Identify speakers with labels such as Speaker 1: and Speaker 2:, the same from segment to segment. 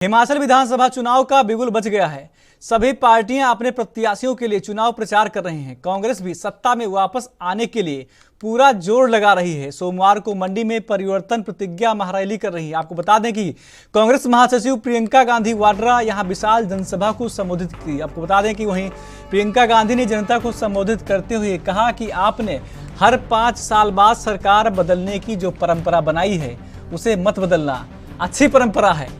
Speaker 1: हिमाचल विधानसभा चुनाव का बिगुल बज गया है। सभी पार्टियां अपने प्रत्याशियों के लिए चुनाव प्रचार कर रही हैं। कांग्रेस भी सत्ता में वापस आने के लिए पूरा जोर लगा रही है। सोमवार को मंडी में परिवर्तन प्रतिज्ञा महारैली कर रही है। आपको बता दें कि कांग्रेस महासचिव प्रियंका गांधी वाड्रा यहां विशाल जनसभा को संबोधित की। आपको बता दें कि वहीं प्रियंका गांधी ने जनता को संबोधित करते हुए कहा कि आपने हर 5 साल बाद सरकार बदलने की जो परंपरा बनाई है उसे मत बदलना। अच्छी परंपरा है,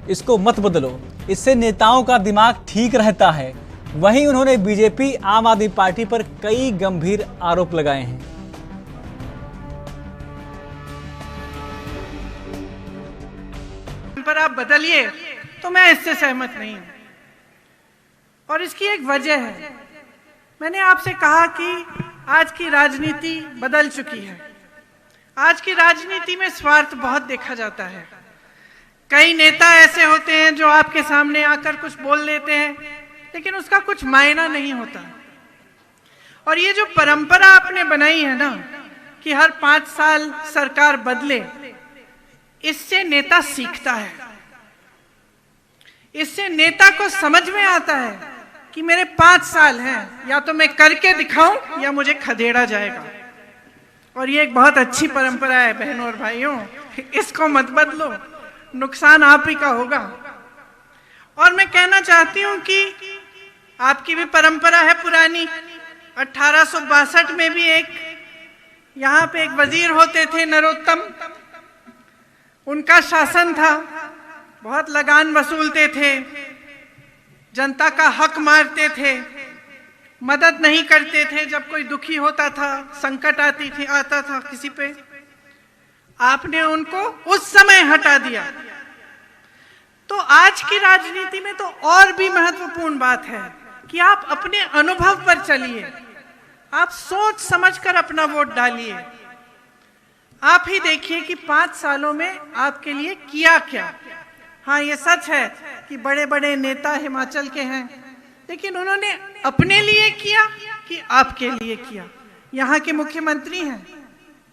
Speaker 1: इसको मत बदलो, इससे नेताओं का दिमाग ठीक रहता है। वहीं उन्होंने बीजेपी आम आदमी पार्टी पर कई गंभीर आरोप लगाए हैं।
Speaker 2: पर आप बदलिए तो मैं इससे सहमत नहीं हूं और इसकी एक वजह है। मैंने आपसे कहा कि आज की राजनीति बदल चुकी है। आज की राजनीति में स्वार्थ बहुत देखा जाता है। कई नेता ऐसे होते हैं जो आपके सामने आकर कुछ बोल देते हैं लेकिन उसका कुछ मायना नहीं होता। और ये जो परंपरा आपने बनाई है ना कि हर 5 साल सरकार बदले, इससे नेता सीखता है। इससे नेता को समझ में आता है कि मेरे 5 साल हैं, या तो मैं करके दिखाऊं या मुझे खदेड़ा जाएगा। और ये एक बहुत अच्छी परंपरा है बहनों और भाइयों, इसको मत बदलो, नुकसान आप ही का होगा। और मैं कहना चाहती हूं कि आपकी भी परंपरा है पुरानी। 1862 में भी यहाँ पे एक वजीर होते थे नरोत्तम, उनका शासन था। बहुत लगान वसूलते थे, जनता का हक मारते थे, मदद नहीं करते थे जब कोई दुखी होता था, संकट आता था किसी पे। आपने उनको उस समय हटा दिया। तो आज की राजनीति में तो और भी महत्वपूर्ण बात है कि आप अपने अनुभव पर चलिए, आप सोच समझकर अपना वोट डालिए। आप ही देखिए कि 5 सालों में आपके लिए किया क्या। हाँ, ये सच है कि बड़े बड़े नेता हिमाचल के हैं, लेकिन उन्होंने अपने लिए किया कि आपके लिए किया। यहाँ के मुख्यमंत्री हैं,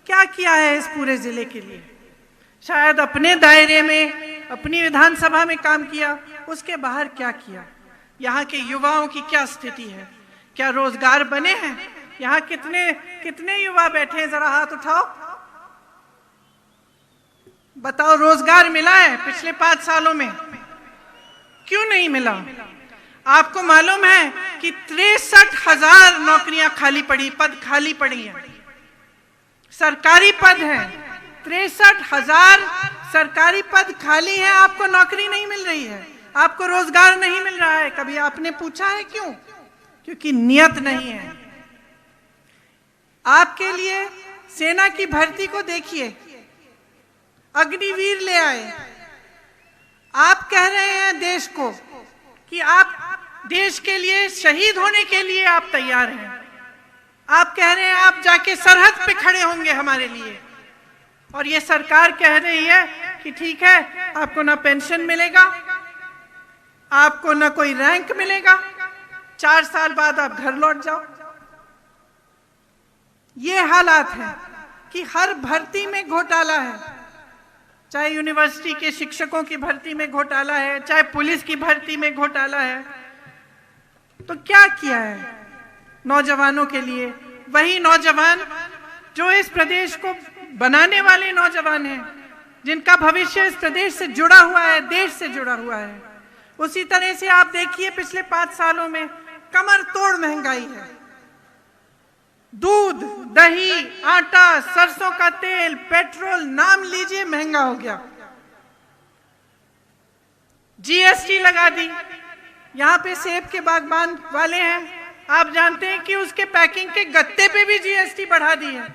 Speaker 2: क्या किया है इस पूरे जिले के लिए? शायद अपने दायरे में, अपनी विधानसभा में काम किया, उसके बाहर क्या किया? यहाँ के युवाओं की क्या स्थिति है? क्या रोजगार बने हैं? यहाँ कितने युवा बैठे हैं, जरा हाथ उठाओ, बताओ। रोजगार मिला है पिछले 5 सालों में? क्यों नहीं मिला? आपको मालूम है कि 63,000 नौकरियां खाली पड़ी, पद खाली पड़ी हैं, सरकारी पद हैं। 63,000 सरकारी पद खाली हैं, आपको नौकरी नहीं मिल रही है, आपको रोजगार नहीं मिल रहा है। कभी आपने पूछा है क्यों? क्योंकि नियत नहीं है। आपके लिए सेना की भर्ती को देखिए, अग्निवीर ले आए। आप कह रहे हैं देश को कि आप देश के लिए शहीद होने के लिए आप तैयार हैं। आप कह रहे हैं आप जाके सरहद पे खड़े होंगे हमारे लिए, और ये सरकार कह रही है कि ठीक है, आपको ना पेंशन मिलेगा, आपको ना कोई रैंक मिलेगा, 4 साल बाद आप घर लौट जाओ। ये हालात है कि हर भर्ती में घोटाला है। चाहे यूनिवर्सिटी के शिक्षकों की भर्ती में घोटाला है, चाहे पुलिस की भर्ती में घोटाला है। तो क्या किया है नौजवानों के लिए? वही नौजवान जो इस प्रदेश को बनाने वाले नौजवान हैं, जिनका भविष्य इस प्रदेश से जुड़ा हुआ है, देश से जुड़ा हुआ है। उसी तरह से आप देखिए पिछले 5 सालों में कमर तोड़ महंगाई है। दूध, दही, आटा, सरसों का तेल, पेट्रोल, नाम लीजिए, महंगा हो गया। जीएसटी लगा दी। यहाँ पे सेब के बागबान वाले हैं, आप जानते हैं कि उसके पैकिंग के गत्ते पे भी जीएसटी बढ़ा दी है।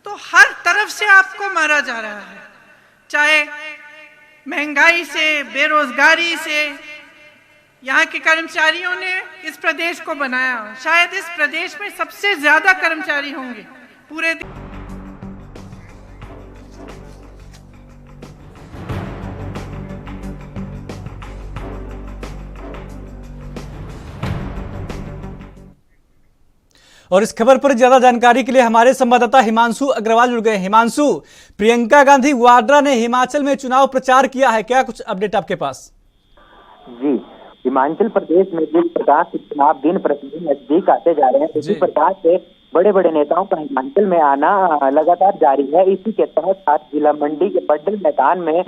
Speaker 2: तो हर तरफ से आपको मारा जा रहा है, चाहे महंगाई से, बेरोजगारी से। यहाँ के कर्मचारियों ने इस प्रदेश को बनाया। शायद इस प्रदेश में सबसे ज्यादा कर्मचारी होंगे पूरे
Speaker 1: और इस खबर पर ज्यादा जानकारी के लिए हमारे संवाददाता हिमांशु अग्रवाल जुड़ गए। हिमांशु, प्रियंका गांधी वाड्रा ने हिमाचल में चुनाव प्रचार किया है, क्या कुछ अपडेट आपके पास?
Speaker 3: जी, हिमाचल प्रदेश में जिस प्रकार से चुनाव दिन प्रतिदिन नजदीक आते जा रहे हैं, उसी प्रकार से बड़े बड़े नेताओं का हिमाचल में आना लगातार जारी है। इसी के तहत आज जिला मंडी के बड्डल मैदान में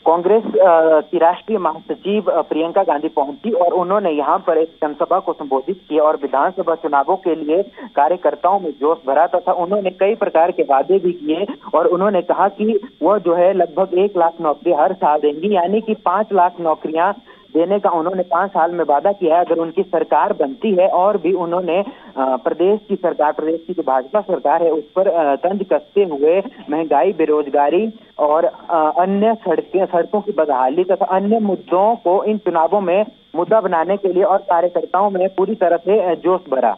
Speaker 3: कांग्रेस की राष्ट्रीय महासचिव प्रियंका गांधी पहुंची और उन्होंने यहां पर एक जनसभा को संबोधित किया और विधानसभा चुनावों के लिए कार्यकर्ताओं में जोश भरा तथा उन्होंने कई प्रकार के वादे भी किए और उन्होंने कहा कि वह जो है लगभग 1 लाख नौकरी हर साल देंगी, यानी कि 5 लाख नौकरियां देने का उन्होंने 5 साल में वादा किया है अगर उनकी सरकार बनती है। और भी उन्होंने प्रदेश की जो भाजपा सरकार है उस पर तंज कसते हुए महंगाई, बेरोजगारी और अन्य सड़कों की बदहाली तथा अन्य मुद्दों को इन चुनावों में मुद्दा बनाने के लिए और कार्यकर्ताओं में पूरी तरह से जोश भरा।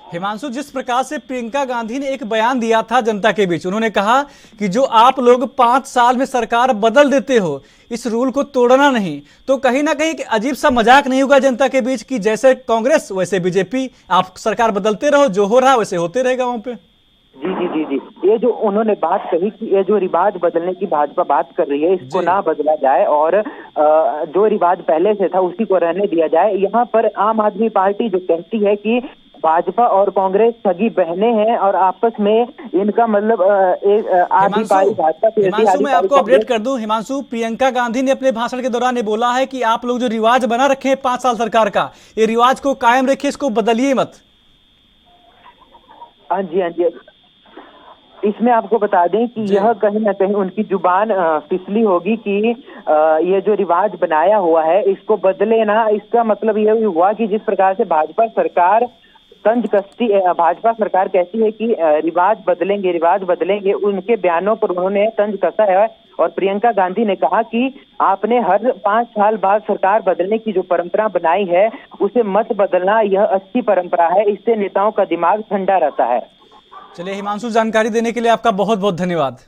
Speaker 1: हिमांशु, जिस प्रकार से प्रियंका गांधी ने एक बयान दिया था जनता के बीच, उन्होंने कहा कि जो आप लोग 5 साल में सरकार बदल देते हो, इस रूल को तोड़ना नहीं, तो कहीं ना कहीं अजीब सा मजाक नहीं होगा जनता के बीच कि जैसे कांग्रेस वैसे बीजेपी, आप सरकार बदलते रहो, जो हो रहा है वैसे होते रहेगा वहां पे?
Speaker 3: जी जी जी जी, ये जो उन्होंने बात कही कि ये जो रिवाज बदलने की भाजपा बात कर रही है, इसको ना बदला जाए और जो रिवाज पहले से था उसी को रहने दिया जाए। यहाँ पर आम आदमी पार्टी जो कहती है कि भाजपा और कांग्रेस सगी बहनें हैं और आपस में इनका मतलब
Speaker 1: हिमांशु, मैं आपको अपडेट कर दूं। हिमांशु, प्रियंका गांधी ने अपने भाषण के दौरान ये बोला है कि आप लोग जो रिवाज बना रखे हैं 5 साल सरकार का, ये रिवाज को कायम रखिए, इसको बदलिए मत।
Speaker 3: हाँ जी, हाँ जी। इसमें आपको बता दें कि यह कहीं ना कहीं उनकी जुबान फिसली होगी कि ये जो रिवाज बनाया हुआ है इसको बदले ना। इसका मतलब यह हुआ कि जिस प्रकार से भाजपा सरकार भाजपा सरकार कहती है कि रिवाज बदलेंगे, उनके बयानों पर उन्होंने तंज कसा है। और प्रियंका गांधी ने कहा कि आपने हर 5 साल बाद सरकार बदलने की जो परंपरा बनाई है उसे मत बदलना, यह अच्छी परंपरा है, इससे नेताओं का दिमाग ठंडा रहता है।
Speaker 1: चलिए हिमांशु, जानकारी देने के लिए आपका बहुत बहुत धन्यवाद।